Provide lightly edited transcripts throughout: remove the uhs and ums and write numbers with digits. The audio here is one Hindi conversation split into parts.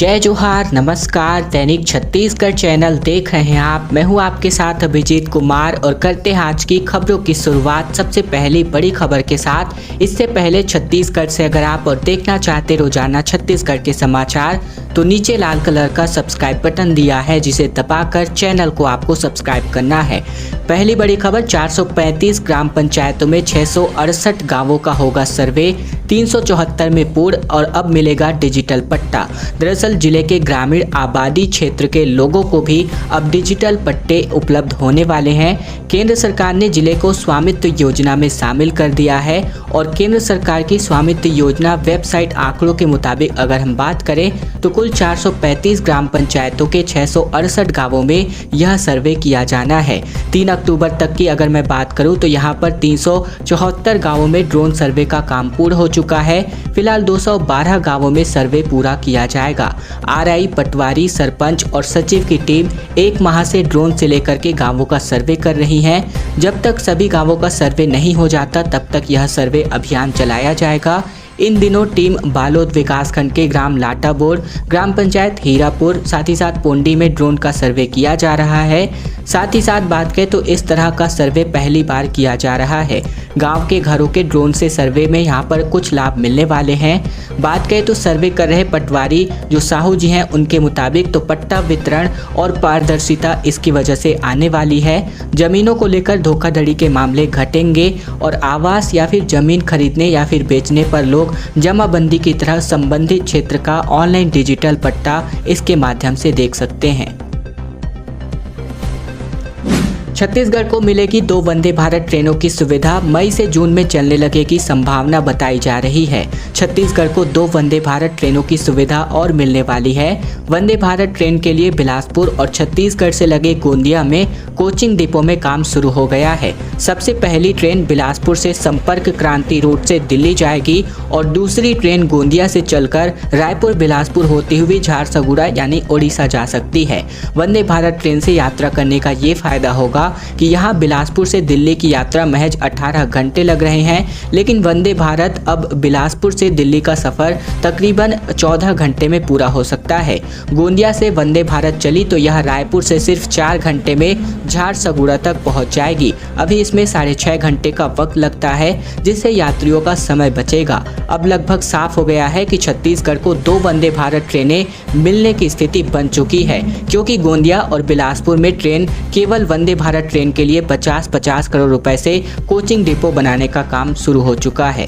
जय जोहार, नमस्कार। दैनिक छत्तीसगढ़ चैनल देख रहे हैं आप। मैं हूं आपके साथ अभिजीत कुमार और करते हैं आज की खबरों की शुरुआत सबसे पहली बड़ी खबर के साथ। इससे पहले छत्तीसगढ़ से अगर आप और देखना चाहते रोजाना छत्तीसगढ़ के समाचार तो नीचे लाल कलर का सब्सक्राइब बटन दिया है, जिसे दबाकर चैनल को आपको सब्सक्राइब करना है। पहली बड़ी खबर, 435 ग्राम पंचायतों में 668 गांवों का होगा सर्वे, 374 में पूर्ण और अब मिलेगा डिजिटल पट्टा। दरअसल जिले के ग्रामीण आबादी क्षेत्र के लोगों को भी अब डिजिटल पट्टे उपलब्ध होने वाले हैं। केंद्र सरकार ने जिले को स्वामित्व योजना में शामिल कर दिया है और केंद्र सरकार की स्वामित्व योजना वेबसाइट आंकड़ों के मुताबिक अगर हम बात करें तो कुल 435 ग्राम पंचायतों के 668 गांवों में यह सर्वे किया जाना है। 3 अक्टूबर तक की अगर मैं बात करूं तो यहां पर 374 गांवों में ड्रोन सर्वे का काम पूर्ण हो चुका है। फिलहाल 212 गांवों में सर्वे पूरा किया जाएगा। आरआई, पटवारी, सरपंच और सचिव की टीम 1 माह से ड्रोन से लेकर के गांवों का सर्वे कर रही है। जब तक सभी गांवों का सर्वे नहीं हो जाता तब तक यह सर्वे अभियान चलाया जाएगा। इन दिनों टीम बालोद विकासखंड के ग्राम लाटाबोर, ग्राम पंचायत हीरापुर, साथ ही साथ पोंडी में ड्रोन का सर्वे किया जा रहा है। साथ ही साथ बात करें तो इस तरह का सर्वे पहली बार किया जा रहा है। गांव के घरों के ड्रोन से सर्वे में यहां पर कुछ लाभ मिलने वाले हैं। बात करें तो सर्वे कर रहे पटवारी जो साहू जी हैं, उनके मुताबिक तो पट्टा वितरण और पारदर्शिता इसकी वजह से आने वाली है। जमीनों को लेकर धोखाधड़ी के मामले घटेंगे और आवास या फिर जमीन खरीदने या फिर बेचने पर लोग जमाबंदी की तरह संबंधित क्षेत्र का ऑनलाइन डिजिटल पट्टा इसके माध्यम से देख सकते हैं। छत्तीसगढ़ को मिलेगी 2 वंदे भारत ट्रेनों की सुविधा, मई से जून में चलने लगेगी संभावना बताई जा रही है। छत्तीसगढ़ को 2 वंदे भारत ट्रेनों की सुविधा और मिलने वाली है। वंदे भारत ट्रेन के लिए बिलासपुर और छत्तीसगढ़ से लगे गोंदिया में कोचिंग डिपो में काम शुरू हो गया है। सबसे पहली ट्रेन बिलासपुर से संपर्क क्रांति रूट से दिल्ली जाएगी और दूसरी ट्रेन गोंदिया से चलकर रायपुर बिलासपुर होती हुई झारसुगुड़ा यानी ओडिशा जा सकती है। वंदे भारत ट्रेन से यात्रा करने का ये फायदा होगा कि यहाँ बिलासपुर से दिल्ली की यात्रा महज 18 घंटे लग रहे हैं, लेकिन वंदे भारत अब बिलासपुर से दिल्ली का सफर तकरीबन 14 घंटे में पूरा हो सकता है। गोंदिया से वंदे भारत चली तो यह रायपुर से सिर्फ 4 घंटे में झारसुगुड़ा तक पहुंच जाएगी। अभी इसमें 6.5 घंटे का वक्त लगता है, जिससे यात्रियों का समय बचेगा। अब लगभग साफ हो गया है कि छत्तीसगढ़ को 2 वंदे भारत ट्रेनें मिलने की स्थिति बन चुकी है, क्योंकि गोंदिया और बिलासपुर में ट्रेन केवल वंदे भारत ट्रेन के लिए 50-50 करोड़ रुपए से कोचिंग डिपो बनाने का काम शुरू हो चुका है।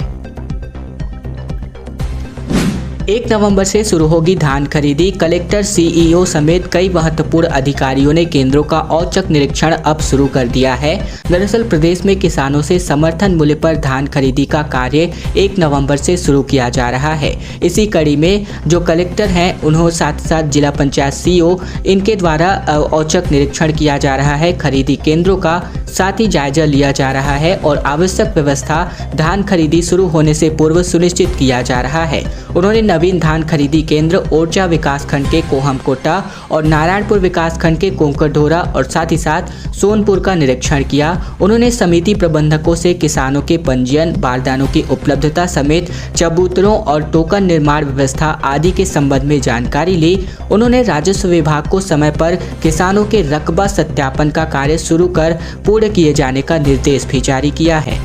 1 नवंबर से शुरू होगी धान खरीदी। कलेक्टर, सीईओ समेत कई महत्वपूर्ण अधिकारियों ने केंद्रों का औचक निरीक्षण अब शुरू कर दिया है। दरअसल प्रदेश में किसानों से समर्थन मूल्य पर धान खरीदी का कार्य 1 नवंबर से शुरू किया जा रहा है। इसी कड़ी में जो कलेक्टर हैं उन्होंने साथ साथ जिला पंचायत सीईओ इनके द्वारा औचक निरीक्षण किया जा रहा है। खरीदी केंद्रों का साथ ही जायजा लिया जा रहा है और आवश्यक व्यवस्था धान खरीदी शुरू होने से पूर्व सुनिश्चित किया जा रहा है। उन्होंने नवीन धान खरीदी केंद्र ओरछा विकासखंड के कोहमकोटा और नारायणपुर विकासखंड के कोंकरढोरा और साथ ही साथ सोनपुर का निरीक्षण किया। उन्होंने समिति प्रबंधकों से किसानों के पंजीयन, बारदानों की उपलब्धता समेत चबूतरों और टोकन निर्माण व्यवस्था आदि के संबंध में जानकारी ली। उन्होंने राजस्व विभाग को समय पर किसानों के रकबा सत्यापन का कार्य शुरू कर पूर्ण किए जाने का निर्देश भी जारी किया है।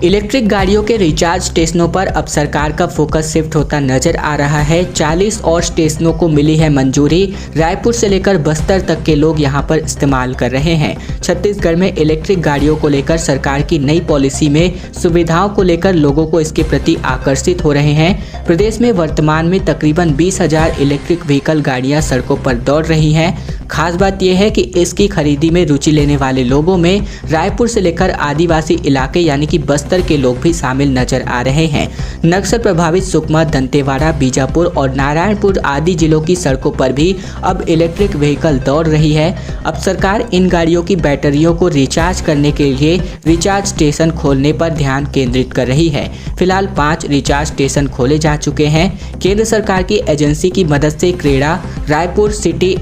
इलेक्ट्रिक गाड़ियों के रिचार्ज स्टेशनों पर अब सरकार का फोकस शिफ्ट होता नजर आ रहा है। 40 और स्टेशनों को मिली है मंजूरी। रायपुर से लेकर बस्तर तक के लोग यहां पर इस्तेमाल कर रहे हैं। छत्तीसगढ़ में इलेक्ट्रिक गाड़ियों को लेकर सरकार की नई पॉलिसी में सुविधाओं को लेकर लोगों को इसके प्रति आकर्षित हो रहे हैं। प्रदेश में वर्तमान में तकरीबन 20,000 इलेक्ट्रिक व्हीकल गाड़ियां सड़कों पर दौड़ रही हैं। खास बात यह है कि इसकी खरीदी में रुचि लेने वाले लोगों में रायपुर से लेकर आदिवासी इलाके यानी कि बस्तर के लोग भी शामिल नजर आ रहे हैं। नक्सल प्रभावित सुकमा, दंतेवाड़ा, बीजापुर और नारायणपुर आदि जिलों की सड़कों पर भी अब इलेक्ट्रिक व्हीकल दौड़ रही है। अब सरकार इन गाड़ियों की बैटरियों को रिचार्ज करने के लिए रिचार्ज स्टेशन खोलने पर ध्यान केंद्रित कर रही है। फिलहाल 5 रिचार्ज स्टेशन खोले जा चुके हैं। केंद्र सरकार की एजेंसी की मदद से क्रेडा, रायपुर सिटी,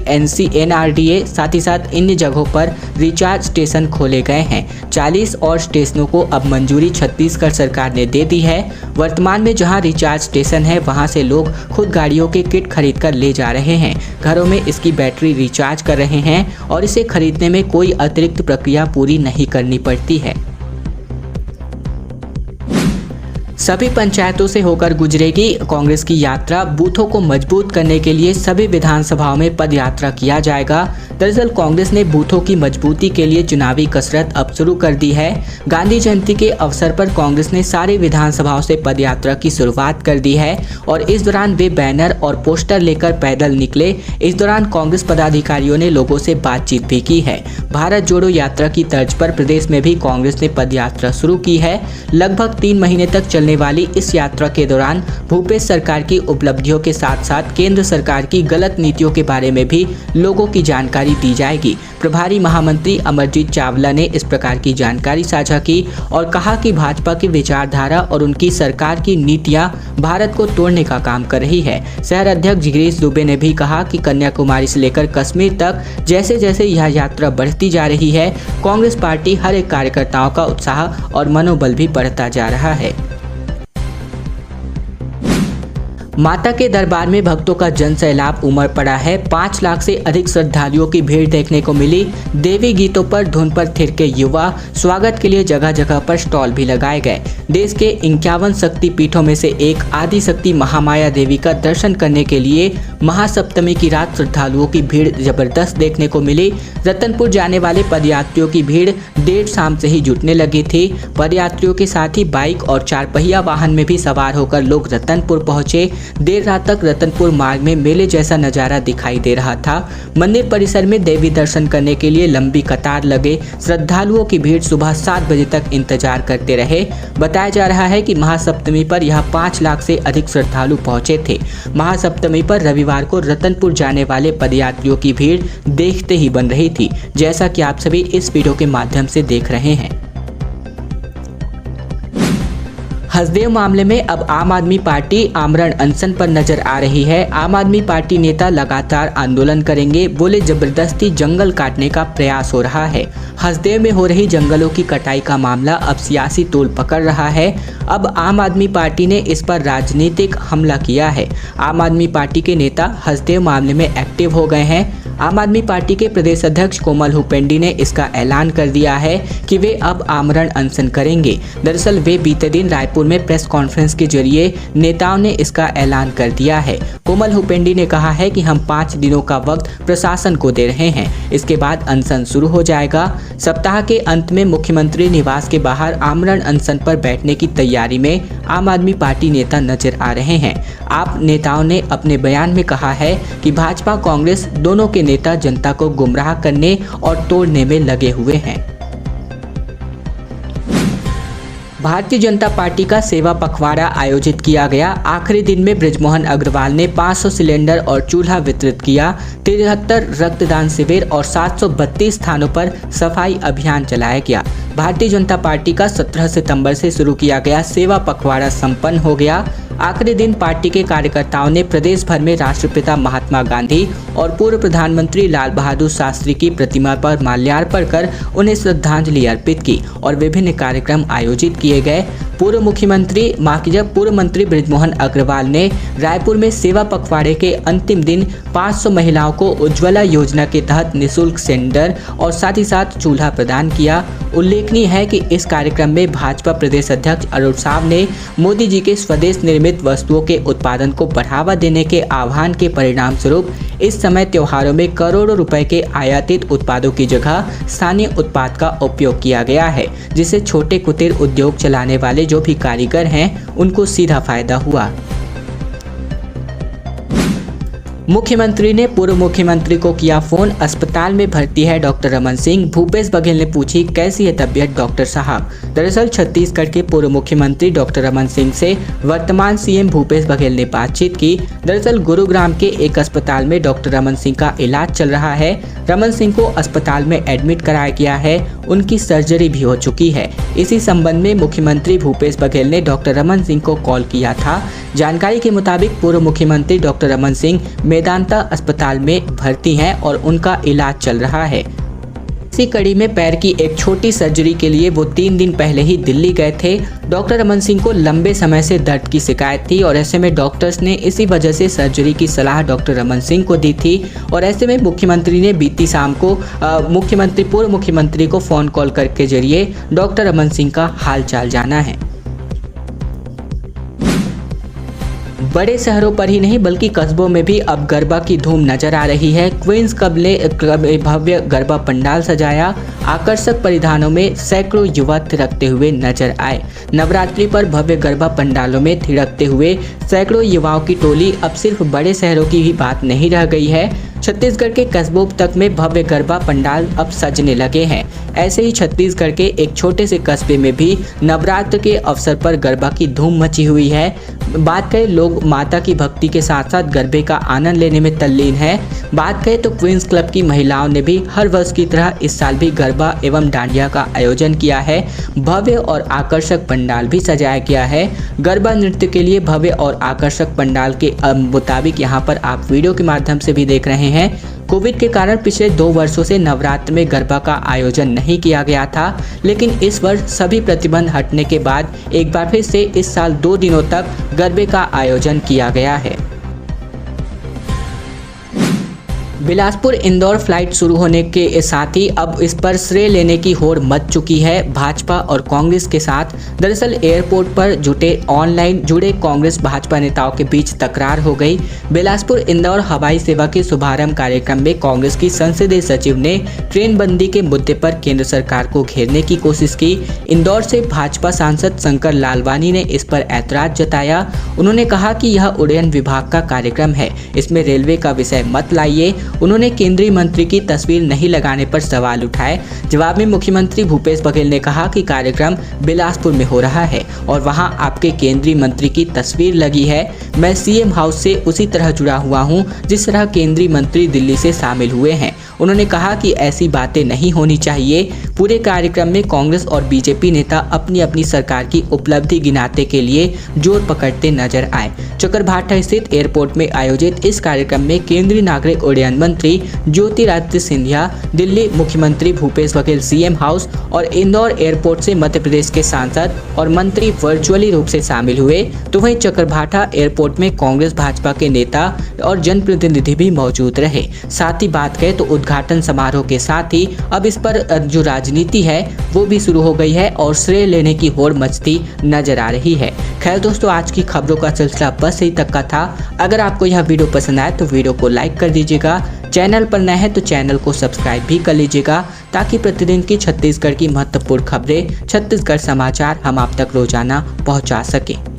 NRDA साथ ही साथ अन्य जगहों पर रिचार्ज स्टेशन खोले गए हैं। 40 और स्टेशनों को अब मंजूरी छत्तीसगढ़ सरकार ने दे दी है। वर्तमान में जहां रिचार्ज स्टेशन है वहां से लोग खुद गाड़ियों के किट खरीद कर ले जा रहे हैं, घरों में इसकी बैटरी रिचार्ज कर रहे हैं और इसे खरीदने में कोई अतिरिक्त प्रक्रिया पूरी नहीं करनी पड़ती है। सभी पंचायतों से होकर गुजरेगी कांग्रेस की यात्रा। बूथों को मजबूत करने के लिए सभी विधानसभाओं में पद यात्रा किया जाएगा। दरअसल कांग्रेस ने बूथों की मजबूती के लिए चुनावी कसरत अब शुरू कर दी है। गांधी जयंती के अवसर पर कांग्रेस ने सारी विधानसभाओं से पद यात्रा की शुरुआत कर दी है और इस दौरान वे बैनर और पोस्टर लेकर पैदल निकले। इस दौरान कांग्रेस पदाधिकारियों ने लोगों से बातचीत भी की है। भारत जोड़ो यात्रा की तर्ज पर प्रदेश में भी कांग्रेस ने पद यात्रा शुरू की है। लगभग 3 महीने तक चलने वाली इस यात्रा के दौरान भूपेश सरकार की उपलब्धियों के साथ साथ केंद्र सरकार की गलत नीतियों के बारे में भी लोगों की जानकारी दी जाएगी। प्रभारी महामंत्री अमरजीत चावला ने इस प्रकार की जानकारी साझा की और कहा कि भाजपा की विचारधारा और उनकी सरकार की नीतियां भारत को तोड़ने का काम कर रही है। शहर अध्यक्ष जिग्नेश दुबे ने भी कहा कि कन्याकुमारी से लेकर कश्मीर तक जैसे जैसे यह यात्रा बढ़ती जा रही है, कांग्रेस पार्टी हर एक कार्यकर्ताओं का उत्साह और मनोबल भी बढ़ता जा रहा है। माता के दरबार में भक्तों का जन सैलाब उमड़ पड़ा है। 5 लाख से अधिक श्रद्धालुओं की भीड़ देखने को मिली। देवी गीतों पर धुन पर थिरके युवा। स्वागत के लिए जगह जगह पर स्टॉल भी लगाए गए। देश के 51 शक्ति पीठों में से एक आदि शक्ति महामाया देवी का दर्शन करने के लिए महासप्तमी की रात श्रद्धालुओं की भीड़ जबरदस्त देखने को मिली। रतनपुर जाने वाले पदयात्रियों की भीड़ देर शाम से ही जुटने लगी थी। पदयात्रियों के साथ ही बाइक और 4 पहिया वाहन में भी सवार होकर लोग रतनपुर पहुंचे। देर रात तक रतनपुर मार्ग में मेले जैसा नजारा दिखाई दे रहा था। मंदिर परिसर में देवी दर्शन करने के लिए लंबी कतार लगे श्रद्धालुओं की भीड़ सुबह 7 बजे तक इंतजार करते रहे। बताया जा रहा है कि महासप्तमी पर यह 5 लाख से अधिक श्रद्धालु पहुंचे थे। महासप्तमी पर रविवार को रतनपुर जाने वाले पदयात्रियों की भीड़ देखते ही बन रही थी, जैसा कि आप सभी इस वीडियो के माध्यम से देख रहे हैं। हसदेव मामले में अब आम आदमी पार्टी आमरण अनशन पर नजर आ रही है। आम आदमी पार्टी नेता लगातार आंदोलन करेंगे, बोले जबरदस्ती जंगल काटने का प्रयास हो रहा है। हसदेव में हो रही जंगलों की कटाई का मामला अब सियासी तूल पकड़ रहा है। अब आम आदमी पार्टी ने इस पर राजनीतिक हमला किया है। आम आदमी पार्टी के नेता हसदेव मामले में एक्टिव हो गए हैं। आम आदमी पार्टी के प्रदेश अध्यक्ष कोमल हुपेंडी ने इसका ऐलान कर दिया है कि वे अब आमरण अनशन करेंगे। दरअसल वे बीते दिन रायपुर में प्रेस कॉन्फ्रेंस के जरिए नेताओं ने इसका ऐलान कर दिया है। कोमल हुपेंडी ने कहा है कि हम 5 दिनों का वक्त प्रशासन को दे रहे हैं, इसके बाद अनशन शुरू हो जाएगा। सप्ताह के अंत में मुख्यमंत्री निवास के बाहर आमरण अनशन पर बैठने की तैयारी में आम आदमी पार्टी नेता नजर आ रहे हैं। आप नेताओं ने अपने बयान में कहा है कि भाजपा कांग्रेस दोनों के नेता जनता को गुमराह करने और तोड़ने में लगे हुए हैं। भारतीय जनता पार्टी का सेवा पखवाड़ा आयोजित किया गया। आखिरी दिन में बृजमोहन अग्रवाल ने 500 सिलेंडर और चूल्हा वितरित किया। 73 रक्तदान शिविर और 732 स्थानों पर सफाई अभियान चलाया गया। भारतीय जनता पार्टी का 17 सितंबर से शुरू किया गया सेवा पखवाड़ा संपन्न हो गया। आखिरी दिन पार्टी के कार्यकर्ताओं ने प्रदेश भर में राष्ट्रपिता महात्मा गांधी और पूर्व प्रधानमंत्री लाल बहादुर शास्त्री की प्रतिमा पर माल्यार्पण कर उन्हें श्रद्धांजलि अर्पित की और विभिन्न कार्यक्रम आयोजित किए गए। पूर्व मंत्री बृजमोहन अग्रवाल ने रायपुर में सेवा पखवाड़े के अंतिम दिन 500 महिलाओं को उज्ज्वला योजना के तहत निःशुल्क सिलेंडर और साथ ही साथ चूल्हा प्रदान किया। उल्लेखनीय है कि इस कार्यक्रम में भाजपा प्रदेश अध्यक्ष अरुण साव ने मोदी जी के स्वदेश निर्मित वस्तुओं के उत्पादन को बढ़ावा देने के आह्वान के परिणाम स्वरूप इस समय त्योहारों में करोड़ों रुपए के आयातित उत्पादों की जगह स्थानीय उत्पाद का उपयोग किया गया है, जिससे छोटे कुटीर उद्योग चलाने वाले जो भी कारीगर हैं उनको सीधा फायदा हुआ। मुख्यमंत्री ने पूर्व मुख्यमंत्री को किया फोन। अस्पताल में भर्ती है डॉक्टर रमन सिंह। भूपेश बघेल ने पूछी कैसी है तबीयत डॉक्टर साहब। दरअसल छत्तीसगढ़ के पूर्व मुख्यमंत्री डॉक्टर रमन सिंह से वर्तमान सीएम भूपेश बघेल ने बातचीत की। दरअसल गुरुग्राम के एक अस्पताल में डॉक्टर रमन सिंह का इलाज चल रहा है। रमन सिंह को अस्पताल में एडमिट कराया गया है, उनकी सर्जरी भी हो चुकी है। इसी संबंध में मुख्यमंत्री भूपेश बघेल ने डॉक्टर रमन सिंह को कॉल किया था। जानकारी के मुताबिक पूर्व मुख्यमंत्री डॉक्टर रमन सिंह मेदांता अस्पताल में भर्ती हैं और उनका इलाज चल रहा है। इसी कड़ी में पैर की एक छोटी सर्जरी के लिए वो 3 दिन पहले ही दिल्ली गए थे। डॉक्टर रमन सिंह को लंबे समय से दर्द की शिकायत थी और ऐसे में डॉक्टर्स ने इसी वजह से सर्जरी की सलाह डॉक्टर रमन सिंह को दी थी। और ऐसे में मुख्यमंत्री ने बीती शाम को पूर्व मुख्यमंत्री को फ़ोन कॉल करके जरिए डॉक्टर रमन सिंह का हाल चाल जाना है। बड़े शहरों पर ही नहीं बल्कि कस्बों में भी अब गरबा की धूम नजर आ रही है। क्वींस क्लब ने भव्य गरबा पंडाल सजाया। आकर्षक परिधानों में सैकड़ों युवा थिरकते हुए नजर आए। नवरात्रि पर भव्य गरबा पंडालों में थिरकते हुए सैकड़ों युवाओं की टोली अब सिर्फ बड़े शहरों की ही बात नहीं रह गई है। छत्तीसगढ़ के कस्बों तक में भव्य गरबा पंडाल अब सजने लगे हैं। ऐसे ही छत्तीसगढ़ के एक छोटे से कस्बे में भी नवरात्र के अवसर पर गरबा की धूम मची हुई है। बात करें, लोग माता की भक्ति के साथ साथ गरबे का आनंद लेने में तल्लीन है। बात करें तो क्वींस क्लब की महिलाओं ने भी हर वर्ष की तरह इस साल भी गरबा एवं डांडिया का आयोजन किया है। भव्य और आकर्षक पंडाल भी सजाया गया है। गरबा नृत्य के लिए भव्य और आकर्षक पंडाल के मुताबिक यहाँ पर आप वीडियो के माध्यम से भी देख रहे हैं। कोविड के कारण पिछले 2 वर्षों से नवरात्र में गरबा का आयोजन नहीं किया गया था, लेकिन इस वर्ष सभी प्रतिबंध हटने के बाद एक बार फिर से इस साल 2 दिनों तक गरबे का आयोजन किया गया है। बिलासपुर इंदौर फ्लाइट शुरू होने के साथ ही अब इस पर श्रेय लेने की होड़ मच चुकी है भाजपा और कांग्रेस के साथ। दरअसल एयरपोर्ट पर जुड़े कांग्रेस भाजपा नेताओं के बीच तकरार हो गई। बिलासपुर इंदौर हवाई सेवा के शुभारंभ कार्यक्रम में कांग्रेस की संसदीय सचिव ने ट्रेन बंदी के मुद्दे पर केंद्र सरकार को घेरने की कोशिश की। इंदौर से भाजपा सांसद शंकर लालवानी ने इस पर ऐतराज जताया। उन्होंने कहा कि यह उड्डयन विभाग का कार्यक्रम है, इसमें रेलवे का विषय मत लाइए। उन्होंने केंद्रीय मंत्री की तस्वीर नहीं लगाने पर सवाल उठाए। जवाब में मुख्यमंत्री भूपेश बघेल ने कहा कि कार्यक्रम बिलासपुर में हो रहा है और वहां आपके केंद्रीय मंत्री की तस्वीर लगी है। मैं सीएम हाउस से उसी तरह जुड़ा हुआ हूं जिस तरह केंद्रीय मंत्री दिल्ली से शामिल हुए हैं। उन्होंने कहा कि ऐसी बातें नहीं होनी चाहिए। पूरे कार्यक्रम में कांग्रेस और बीजेपी नेता अपनी अपनी सरकार की उपलब्धि गिनाते के लिए जोर पकड़ते नजर आए। चकरभाठा स्थित एयरपोर्ट में आयोजित इस कार्यक्रम में केंद्रीय नागरिक उड्डयन मंत्री ज्योतिरादित्य सिंधिया, दिल्ली मुख्यमंत्री भूपेश बघेल सीएम हाउस और इंदौर एयरपोर्ट से मध्य प्रदेश के सांसद और मंत्री वर्चुअली रूप से शामिल हुए। तो वहीं चकरभाठा एयरपोर्ट में कांग्रेस भाजपा के नेता और जनप्रतिनिधि भी मौजूद रहे। साथ ही बात करें तो उद्घाटन समारोह के साथ ही अब इस पर जो राजनीति है वो भी शुरू हो गई है और श्रेय लेने की होड़ मचती नजर आ रही है। खैर दोस्तों, आज की खबरों का सिलसिला बस यही तक का था। अगर आपको यह वीडियो पसंद आए तो वीडियो को लाइक कर दीजिएगा। चैनल पर नए हैं तो चैनल को सब्सक्राइब भी कर लीजिएगा ताकि प्रतिदिन की छत्तीसगढ़ की महत्वपूर्ण खबरें, छत्तीसगढ़ समाचार हम आप तक रोजाना पहुंचा सकें।